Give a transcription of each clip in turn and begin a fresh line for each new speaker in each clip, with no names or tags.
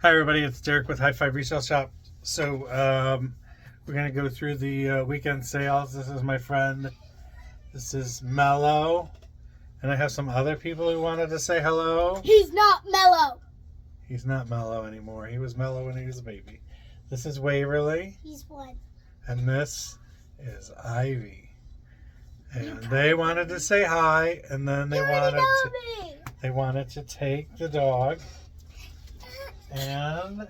Hi everybody, it's Derek with High Five Resale Shop. So we're gonna go through the weekend sales. This is my friend. This is Mello, and I have some other people who wanted to say hello.
He's not mellow.
He's not Mello anymore. He was Mello when he was a baby. This is Waverly.
He's one.
And this is Ivy. And they wanted to say hi, and then they wanted to take the dog and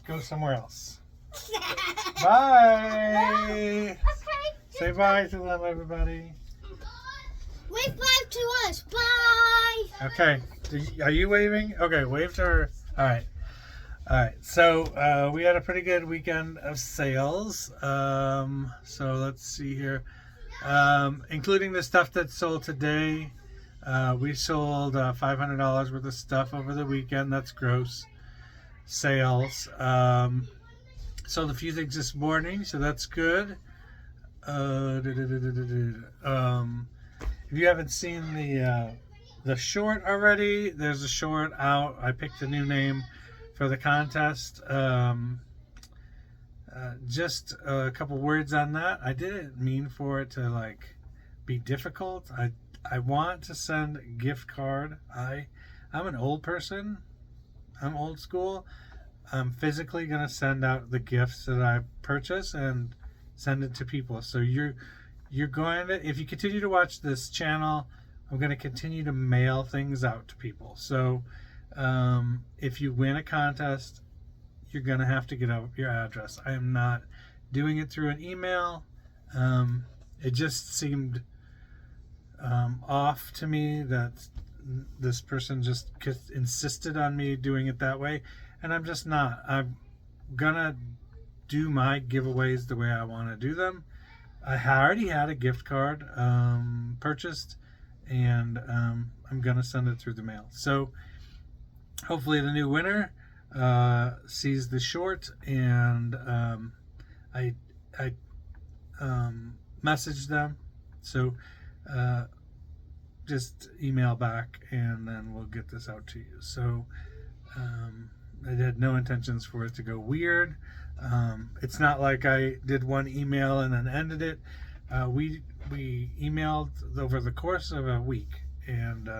go somewhere else. Bye.
Okay.
Say bye to them, everybody.
Wave bye to us. Bye.
Okay. Are you waving? Okay, wave to her. All right. All right. So we had a pretty good weekend of sales. So let's see here. Including the stuff that sold today. We sold $500 worth of stuff over the weekend. That's gross sales. Sold a few things this morning, so that's good. If you haven't seen the short already, there's a short out. I picked a new name for the contest. Just a couple words on that. I didn't mean for it to be difficult. I want to send a gift card. I'm an old person. I'm old school. I'm physically going to send out the gifts that I purchase and send it to people. So you're going to, if you continue to watch this channel, I'm going to continue to mail things out to people. So if you win a contest, you're going to have to get out your address. I am not doing it through an email. It just seemed off to me that this person just insisted on me doing it that way, and I'm just not. I'm gonna do my giveaways the way I want to do them. I already had a gift card purchased, and I'm gonna send it through the mail. So hopefully the new winner sees the short, and I messaged them. So just email back, and then we'll get this out to you. So I had no intentions for it to go weird. It's not like I did one email and then ended it. We emailed over the course of a week, and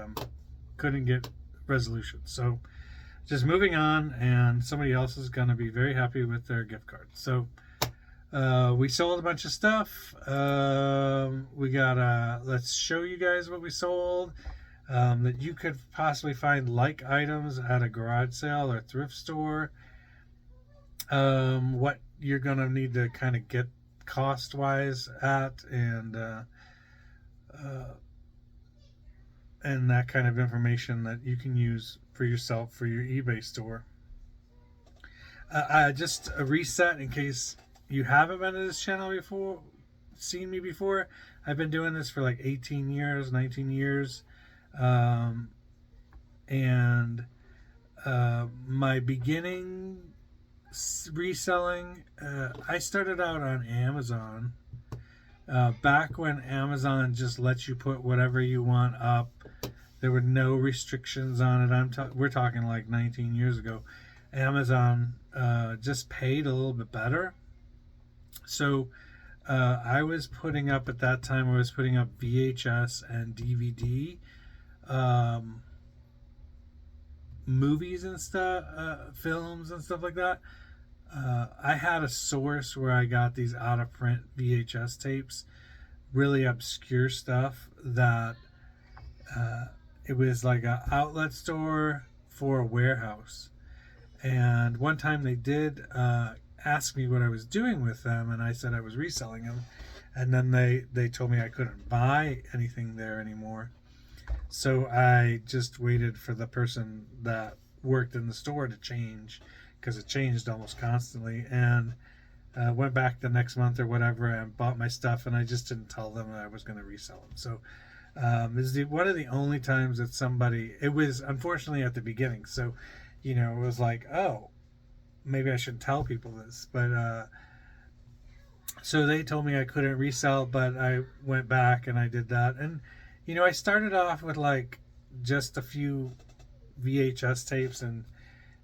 couldn't get resolution. So just moving on, and somebody else is going to be very happy with their gift card. So we sold a bunch of stuff. We got let's show you guys what we sold that you could possibly find like items at a garage sale or thrift store. What you're gonna need to kind of get cost wise at, and that kind of information that you can use for yourself for your eBay store. Just a reset in case you haven't been to this channel before, seen me before. I've been doing this for like 18 years, 19 years. My beginning reselling, I started out on Amazon. Back when Amazon just lets you put whatever you want up. There were no restrictions on it. We're talking like 19 years ago. Amazon just paid a little bit better. So I was putting up, at that time, I was putting up VHS and DVD movies and stuff, films and stuff like that. I had a source where I got these out of print VHS tapes, really obscure stuff that it was like an outlet store for a warehouse. And one time they did ask me what I was doing with them, and I said I was reselling them, and then they told me I couldn't buy anything there anymore. So I just waited for the person that worked in the store to change, because it changed almost constantly, and went back the next month or whatever and bought my stuff, and I just didn't tell them that I was going to resell them. So this is one of the only times that somebody, it was unfortunately at the beginning, so it was like, oh, maybe I shouldn't tell people this, but so they told me I couldn't resell, but I went back and I did that. And I started off with like just a few VHS tapes, and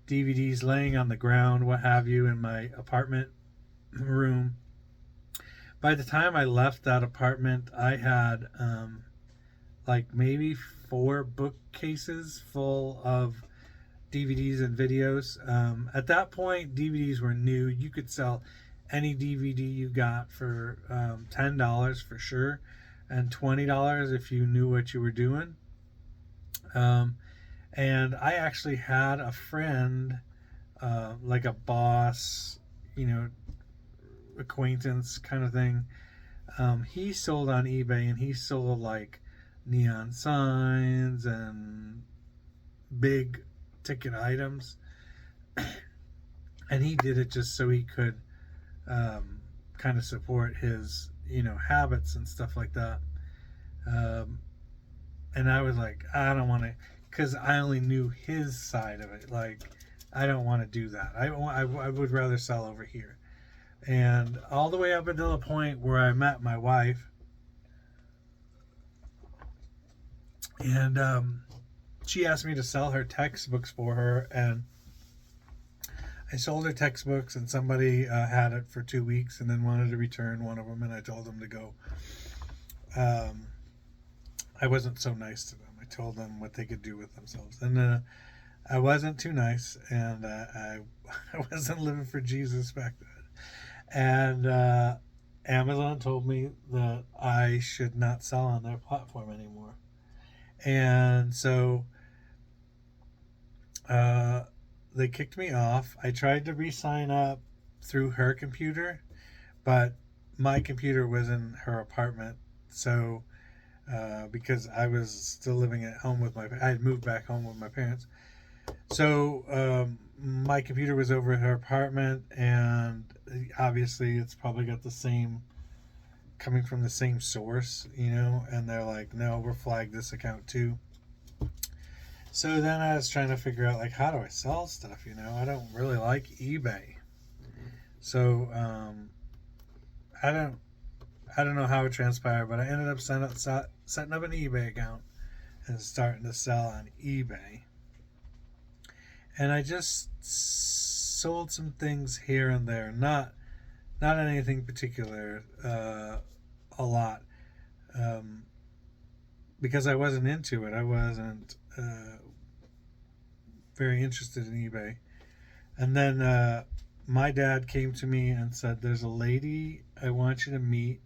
DVDs laying on the ground, what have you, in my apartment room. By the time I left that apartment, I had like maybe 4 bookcases full of DVDs and videos. At that point, DVDs were new. You could sell any DVD you got for $10 for sure, and $20 if you knew what you were doing. And I actually had a friend, like a boss, acquaintance kind of thing. He sold on eBay, and he sold like neon signs and big ticket items. And he did it just so he could kind of support his habits and stuff like that. And I was like, I don't want to, because I only knew his side of it. Like, I don't want to do that. I would rather sell over here. And all the way up until the point where I met my wife, and she asked me to sell her textbooks for her, and I sold her textbooks, and somebody had it for 2 weeks and then wanted to return one of them, and I told them to go. I wasn't so nice to them. I told them what they could do with themselves, and I wasn't too nice, and I wasn't living for Jesus back then. And Amazon told me that I should not sell on their platform anymore. And so they kicked me off. I tried to re-sign up through her computer, but my computer was in her apartment. So because I was still living at home with I had moved back home with my parents. So my computer was over at her apartment, and obviously it's probably got the same, coming from the same source, and they're like, no, we're flagged this account too. So then I was trying to figure out, like, how do I sell stuff? I don't really like eBay. So I don't know how it transpired, but I ended up setting up an eBay account and starting to sell on eBay. And I just sold some things here and there, not anything particular, a lot, because I wasn't into it. I wasn't very interested in eBay. And then my dad came to me and said, there's a lady I want you to meet.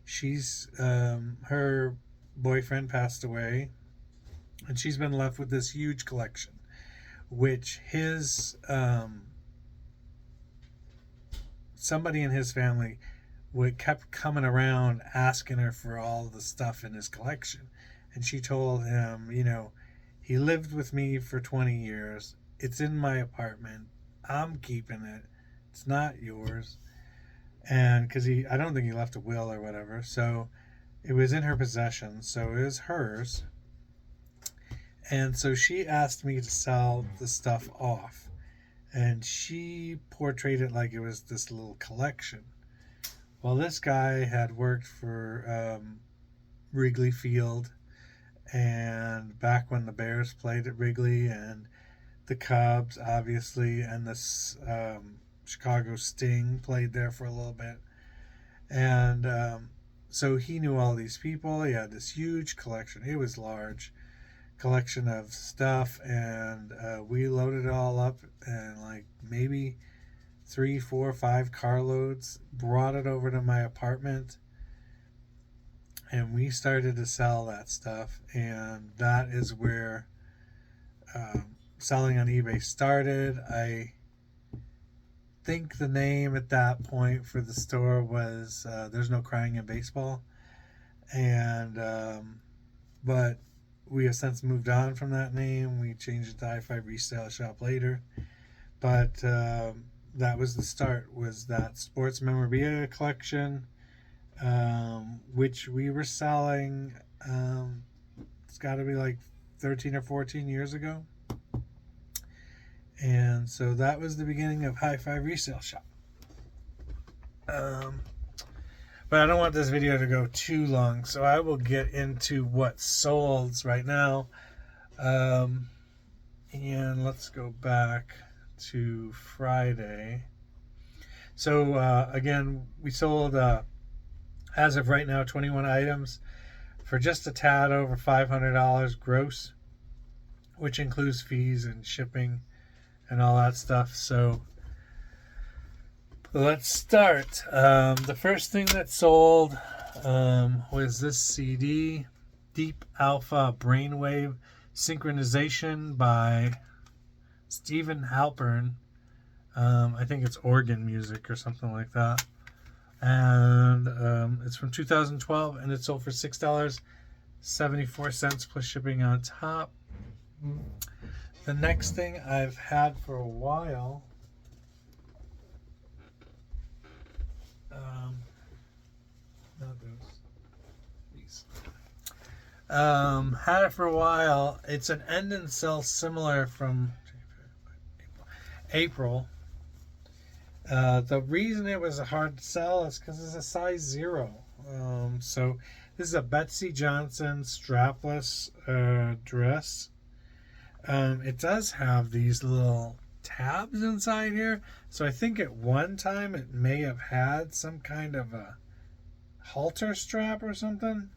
She's her boyfriend passed away, and she's been left with this huge collection, which his somebody in his family kept coming around asking her for all the stuff in his collection. And she told him, he lived with me for 20 years. It's in my apartment. I'm keeping it. It's not yours. And because I don't think he left a will or whatever. So it was in her possession. So it was hers. And so she asked me to sell the stuff off. And she portrayed it like it was this little collection. Well, this guy had worked for Wrigley Field, and back when the Bears played at Wrigley, and the Cubs, obviously, and the Chicago Sting played there for a little bit. And so he knew all these people. He had this huge collection. It was large collection of stuff, and we loaded it all up, and like maybe 3, 4, 5 carloads, brought it over to my apartment, and we started to sell that stuff. And that is where selling on eBay started. I think the name at that point for the store was There's No Crying in Baseball, and but we have since moved on from that name. We changed it to High Five Resale Shop later, but that was the start, was that sports memorabilia collection, which we were selling, it's got to be like 13 or 14 years ago. And so that was the beginning of High Five Resale Shop. But I don't want this video to go too long, so I will get into what sold right now. And let's go back. to Friday. So again, we sold as of right now 21 items for just a tad over $500 gross, which includes fees and shipping and all that stuff. So let's start. The first thing that sold was this CD, Deep Alpha Brainwave Synchronization by Stephen Halpern. I think it's organ music or something like that. And it's from 2012, and it sold for $6.74 plus shipping on top. The next thing I've had for a while, not those, these. Had it for a while. It's an end and sell similar from April. The reason it was hard to sell is because it's a size 0. So this is a Betsey Johnson strapless dress. It does have these little tabs inside here. So I think at one time it may have had some kind of a halter strap or something.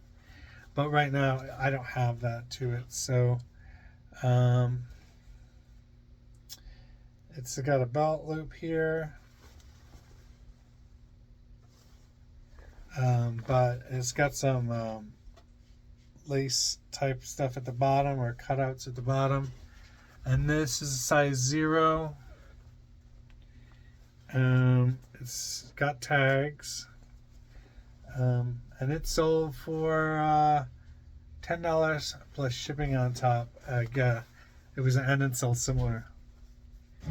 But right now I don't have that to it. So it's got a belt loop here. But it's got some lace type stuff at the bottom, or cutouts at the bottom. And this is a size 0. It's got tags. And it sold for $10 plus shipping on top. It was an end and sell similar.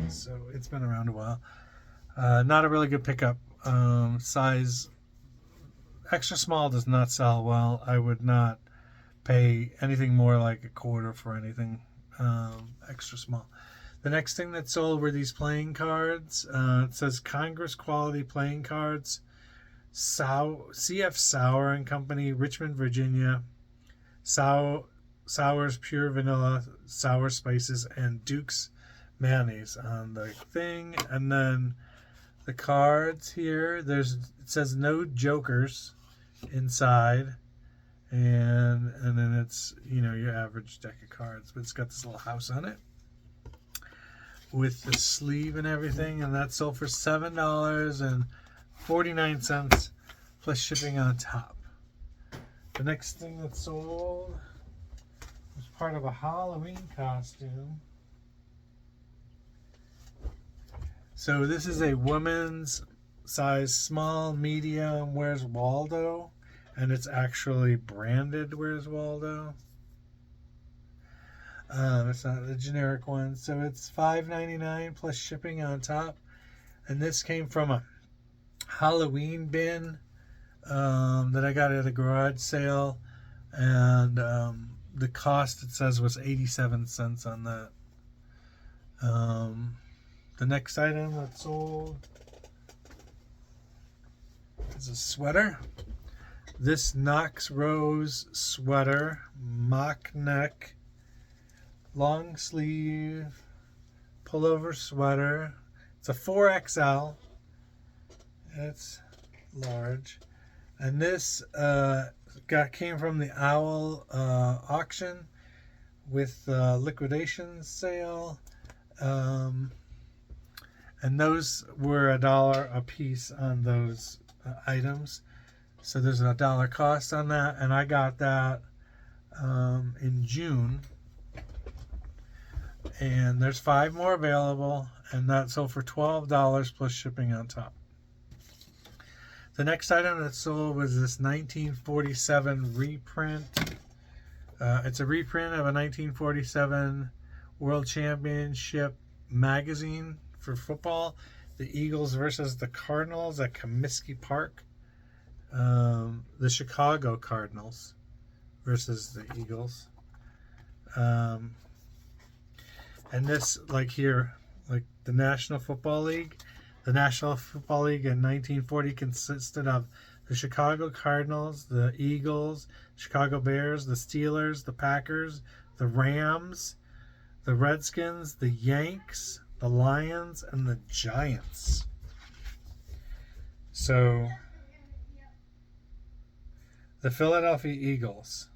So it's been around a while. Not a really good pickup. Size extra small does not sell well. I would not pay anything more like a quarter for anything extra small. The next thing that sold were these playing cards. It says Congress quality playing cards. CF Sauer and Company, Richmond, Virginia. Sauer's Pure Vanilla, Sour Spices, and Duke's Mayonnaise on the thing. And then the cards here, it says no jokers inside, and then it's your average deck of cards, but it's got this little house on it with the sleeve and everything, and that sold for $7.49 plus shipping on top. The next thing that sold was part of a Halloween costume. So this is a woman's size small, medium, Where's Waldo, and it's actually branded Where's Waldo. It's not a generic one, so it's $5.99 plus shipping on top. And this came from a Halloween bin that I got at a garage sale, and the cost, it says, was 87 cents on that. The next item that sold is a sweater. This Knox Rose sweater, mock neck, long sleeve, pullover sweater. It's a 4XL. It's large. And this came from the Owl auction with liquidation sale. And those were $1 a piece on those items. So there's a $1 cost on that. And I got that in June. And there's 5 more available. And that sold for $12 plus shipping on top. The next item that sold was this 1947 reprint. It's a reprint of a 1947 World Championship magazine for football. The Eagles versus the Cardinals at Comiskey Park. The Chicago Cardinals versus the Eagles. And this, like here, like the National Football League. The National Football League in 1940 consisted of the Chicago Cardinals, the Eagles, Chicago Bears, the Steelers, the Packers, the Rams, the Redskins, the Yanks, the Lions and the Giants. So, the Philadelphia Eagles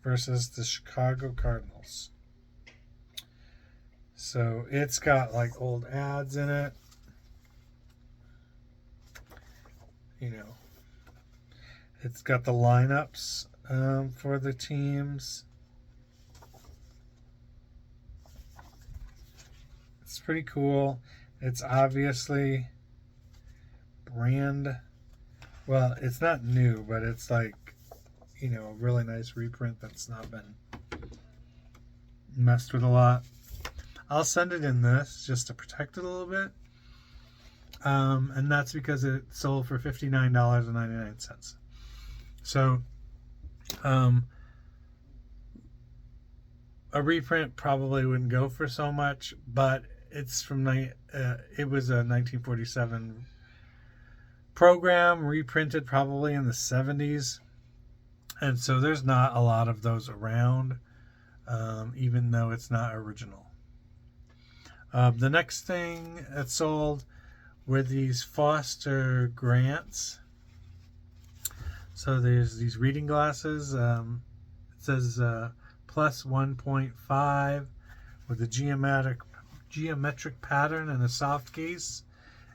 versus the Chicago Cardinals. So, it's got like old ads in it. You know, it's got the lineups for the teams. It's pretty cool. It's obviously brand. Well, it's not new, but it's like, you know, a really nice reprint that's not been messed with a lot. I'll send it in this just to protect it a little bit. And that's because it sold for $59.99. So, a reprint probably wouldn't go for so much, but it's from it was a 1947 program, reprinted probably in the 70s, and so there's not a lot of those around, even though it's not original. The next thing that sold were these Foster Grants. So there's these reading glasses. It says plus 1.5 with a geometric pattern and a soft case,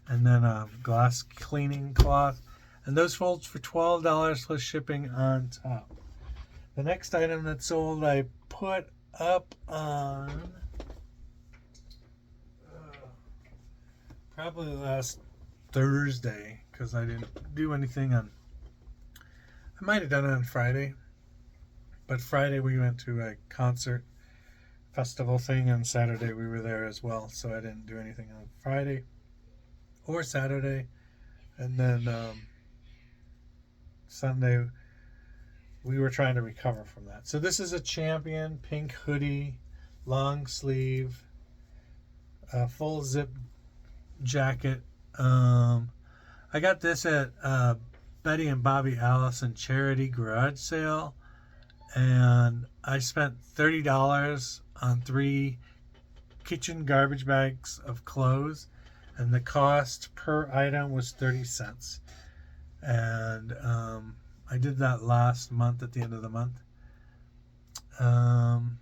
and then a glass cleaning cloth. And those fold for $12 plus shipping on top. The next item that sold I put up on probably last Thursday, because I didn't do anything on. I might have done it on Friday, but Friday we went to a concert festival thing, and Saturday we were there as well, so I didn't do anything on Friday or Saturday. And then Sunday we were trying to recover from that. So this is a Champion pink hoodie, long sleeve, full zip jacket. I got this at Betty and Bobby Allison charity garage sale, and I spent $30 on 3 kitchen garbage bags of clothes, and the cost per item was 30 cents. And I did that last month at the end of the month. And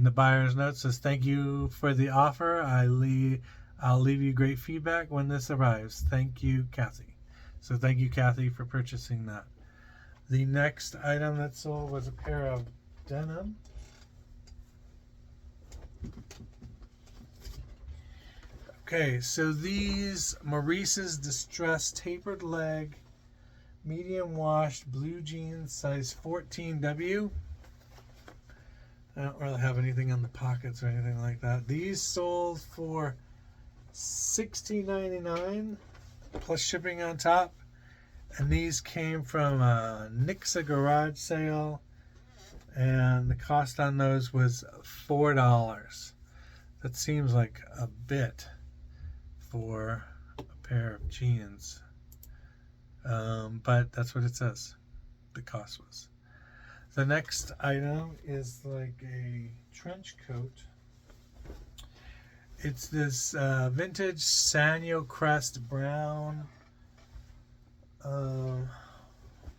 the buyer's note says, "Thank you for the offer. I'll leave you great feedback when this arrives. Thank you, Kathy." So thank you, Kathy, for purchasing that. The next item that sold was a pair of denim. Okay, so these Maurice's Distress tapered leg, medium washed blue jeans, size 14W. I don't really have anything on the pockets or anything like that. These sold for $16.99 plus shipping on top. And these came from a Nixa garage sale, and the cost on those was $4. That seems like a bit for a pair of jeans, but that's what it says the cost was. The next item is like a trench coat. It's this vintage Sanyo Crest brown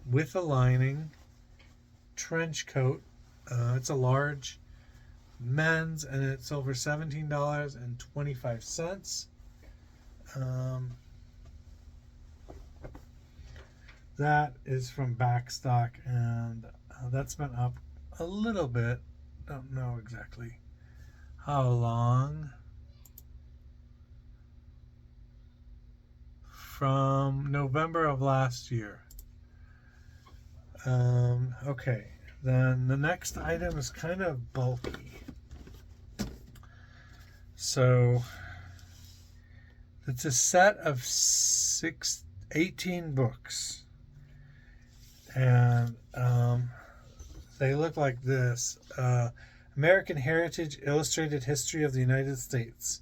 with a lining trench coat. It's a large men's, and it's over $17.25. That is from Backstock, and that's been up a little bit. Don't know exactly how long. From November of last year. Okay, then the next item is kind of bulky. So it's a set of 18 books, and they look like this. American Heritage Illustrated History of the United States,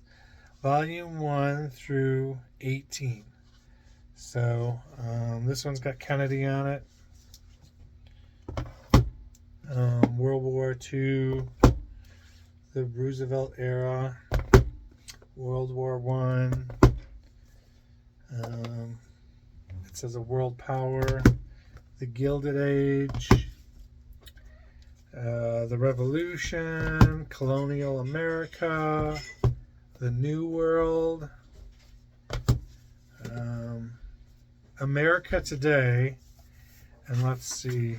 Volume 1 through 18. So this one's got Kennedy on it. World War II. the Roosevelt era, World War One. It says a world power, the Gilded Age, the Revolution, colonial America, the New World, America Today, and let's see,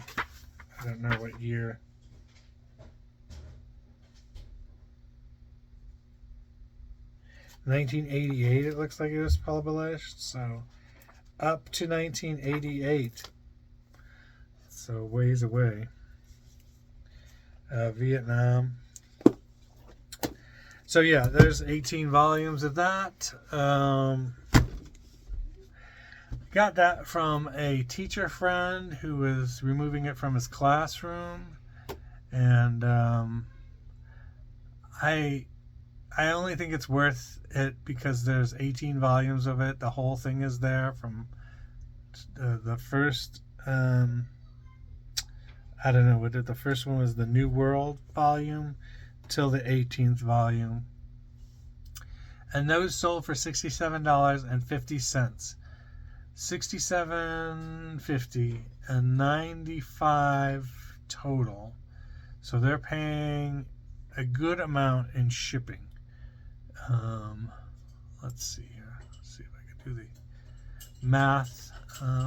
I don't know what year. $1988 it looks like it was published, so up to 1988, so ways away. Vietnam. So yeah, there's 18 volumes of that. Got that from a teacher friend who was removing it from his classroom, and I only think it's worth it because there's 18 volumes of it. The whole thing is there from the first. I don't know what the first one was, the New World volume, till the 18th volume, and those sold for $67.50, $67.50, and $95 total. So they're paying a good amount in shipping. Let's see here. Let's see if I can do the math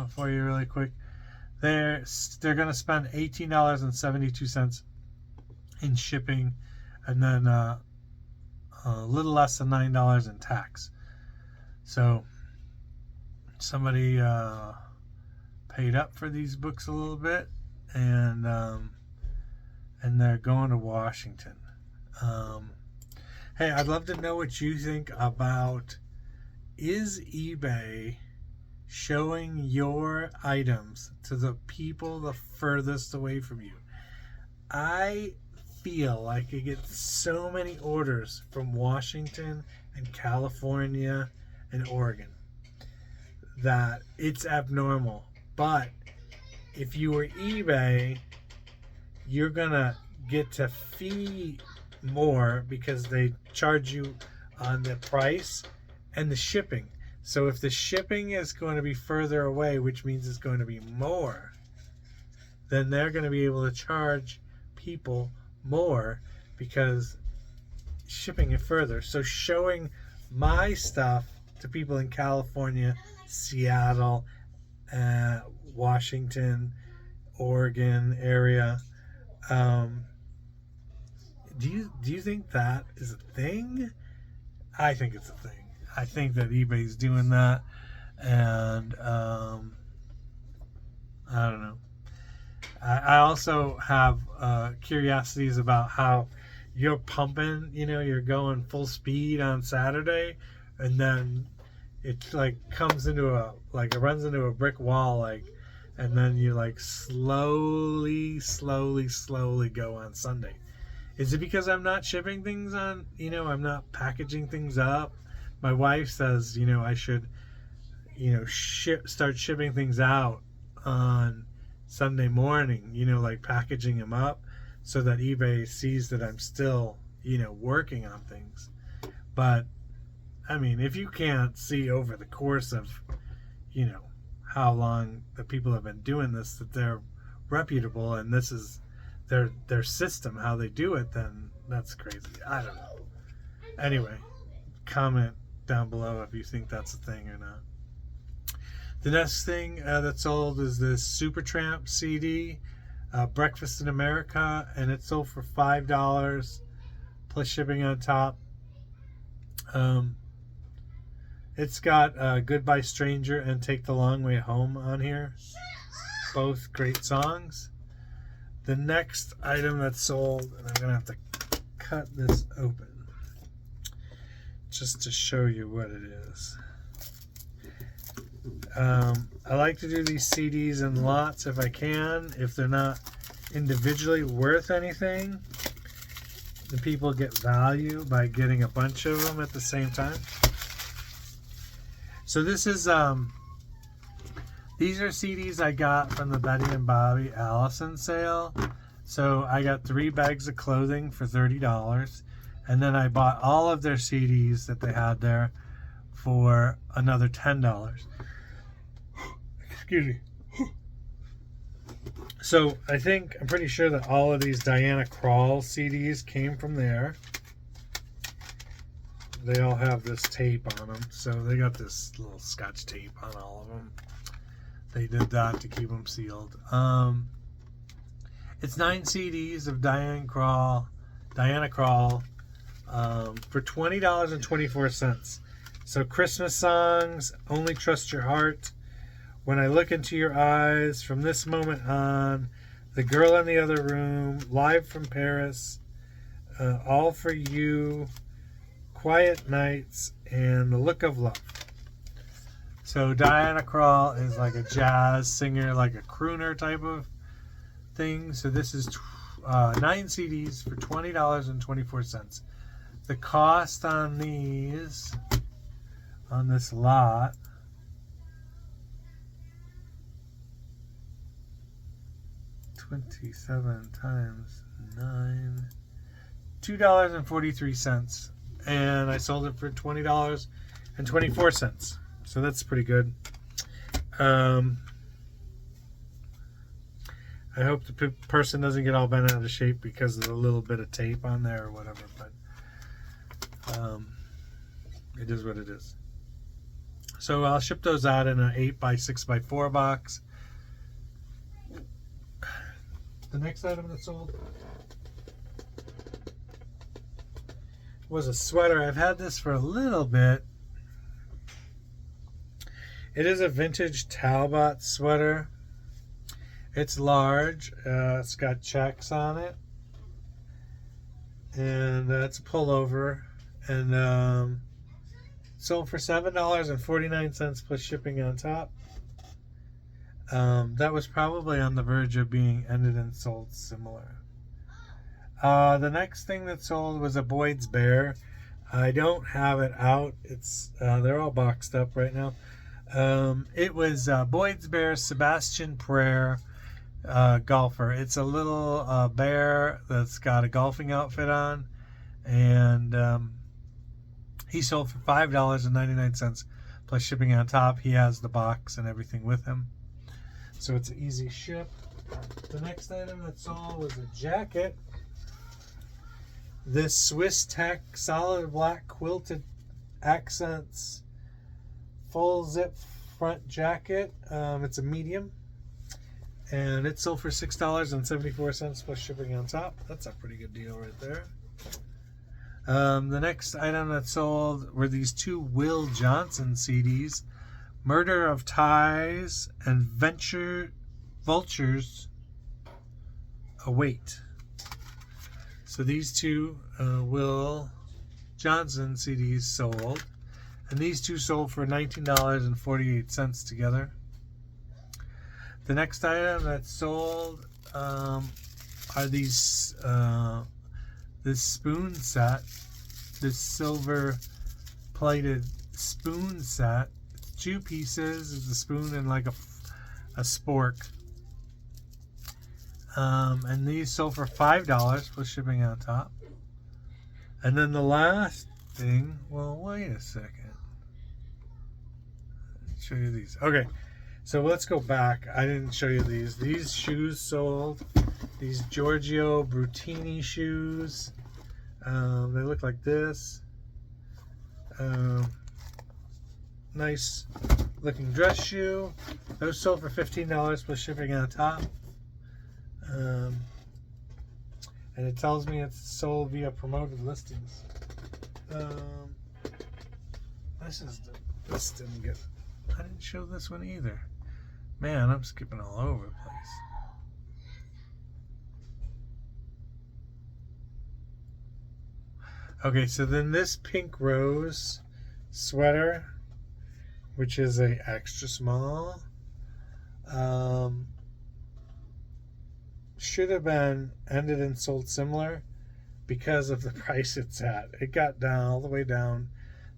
for you really quick. They're going to spend $18.72 in shipping, and then a little less than $9 in tax. So somebody paid up for these books a little bit, and they're going to Washington. Hey, I'd love to know what you think about, is eBay showing your items to the people the furthest away from you? I feel like I get so many orders from Washington and California and Oregon that it's abnormal. But if you were eBay, you're gonna get to fee more because they charge you on the price and the shipping. So if the shipping is going to be further away, which means it's going to be more, then they're going to be able to charge people more because shipping it further. So showing my stuff to people in California, Seattle, Washington, Oregon area, do you think that is a thing? I think it's a thing. I think that eBay's doing that, and I don't know. I also have curiosities about how you're pumping, you're going full speed on Saturday, and then it like comes into it runs into a brick wall, and then you slowly go on Sunday. Is it because I'm not shipping things on, I'm not packaging things up? My wife says, I should, start shipping things out on Sunday morning, packaging them up so that eBay sees that I'm still, working on things. But, I mean, if you can't see over the course of, how long the people have been doing this, that they're reputable and this is their system, how they do it, then that's crazy. I don't know. Anyway, comment down below if you think that's a thing or not. The next thing that sold is this Supertramp CD, Breakfast in America, and it sold for $5 plus shipping on top. It's got Goodbye Stranger and Take the Long Way Home on here. Both great songs. The next item that's sold, and I'm going to have to cut this open just to show you what it is. I like to do these CDs in lots if I can. If they're not individually worth anything, the people get value by getting a bunch of them at the same time. So this is these are CDs I got from the Betty and Bobby Allison sale. So I got 3 bags of clothing for $30. And then I bought all of their CDs that they had there for another $10. Excuse me. So I'm pretty sure that all of these Diana Krall CDs came from there. They all have this tape on them. So they got this little scotch tape on all of them. They did that to keep them sealed. It's 9 CDs of Diana Krall for $20.24. So Christmas songs, Only Trust Your Heart, When I Look Into Your Eyes, From This Moment On, The Girl in the Other Room, Live from Paris, All for You, Quiet Nights, and The Look of Love. So Diana Krall is like a jazz singer, like a crooner type of thing. So this is 9 CDs for $20.24. The cost on these, on this lot, $27 times 9, $2.43, and I sold it for $20.24. So that's pretty good. I hope the person doesn't get all bent out of shape because of the little bit of tape on there or whatever, but it is what it is. So I'll ship those out in an 8x6x4 box. The next item that sold was a sweater. I've had this for a little bit. It is a vintage Talbot sweater. It's large. It's got checks on it. And it's a pullover. And sold for $7.49 plus shipping on top. That was probably on the verge of being ended and sold similar. The next thing that sold was a Boyd's Bear. I don't have it out. It's they're all boxed up right now. It was Boyd's Bear Sebastian Prayer golfer. It's a little bear that's got a golfing outfit on, and he sold for $5.99 plus shipping on top. He has the box and everything with him, so it's an easy ship. The next item that sold was a jacket. This Swiss Tech solid black quilted accents full zip front jacket. It's a medium, and it sold for $6.74 plus shipping on top. That's a pretty good deal right there. The next item that sold were these 2 Will Johnson CDs, Murder of Ties and Vultures Await. So these 2 Will Johnson CDs sold. And these 2 sold for $19.48 together. The next item that sold are these this spoon set, this silver plated spoon set. It's 2 pieces. It's a spoon and like a spork. And these sold for $5 plus shipping on top. And then the last thing, well, wait a second. Show you these. Okay, so let's go back. I didn't show you these. These shoes sold. These Giorgio Brutini shoes. They look like this. Nice looking dress shoe. Those sold for $15 plus shipping on top. And it tells me it's sold via promoted listings. This didn't get. I didn't show this one either. Man, I'm skipping all over the place. Okay, so then this pink rose sweater, which is a extra small, should have been ended and sold similar because of the price it's at. It got down all the way down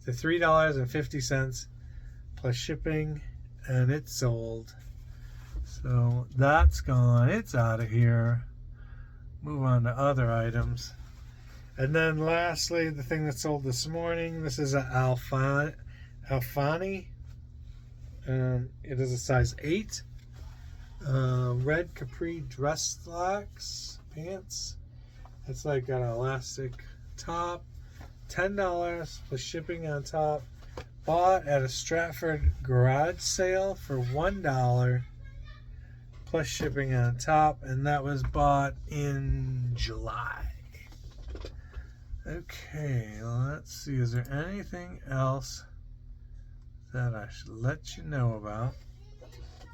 to $3.50 plus shipping, and it sold. So that's gone. It's out of here. Move on to other items. And then lastly, the thing that sold this morning. This is a Alfani. It is a size 8. Red capri dress slacks pants. It's like got an elastic top. $10 plus shipping on top. Bought at a Stratford garage sale for $1 plus shipping on top, and that was bought in July. Okay, let's see. Is there anything else that I should let you know about?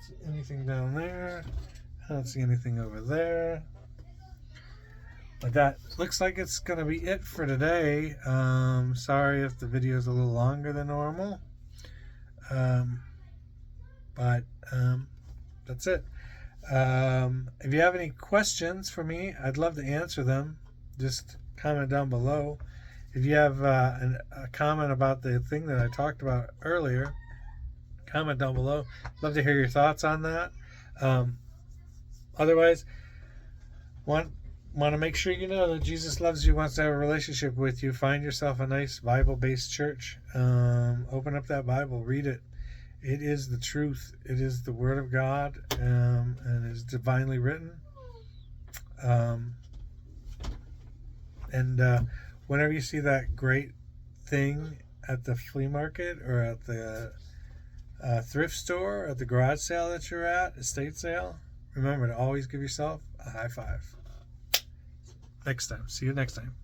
See anything down there? I don't see anything over there. But that looks like it's going to be it for today. Sorry if the video is a little longer than normal. But that's it. If you have any questions for me, I'd love to answer them. Just comment down below. If you have a comment about the thing that I talked about earlier, comment down below. Love to hear your thoughts on that. Otherwise, want to make sure you know that Jesus loves you, wants to have a relationship with you. Find yourself a nice Bible-based church. Open up that Bible, read it. It is the truth. It is the Word of God, and it is divinely written. Whenever you see that great thing at the flea market or at the thrift store, or at the garage sale that you're at, estate sale, remember to always give yourself a high five. Next time. See you next time.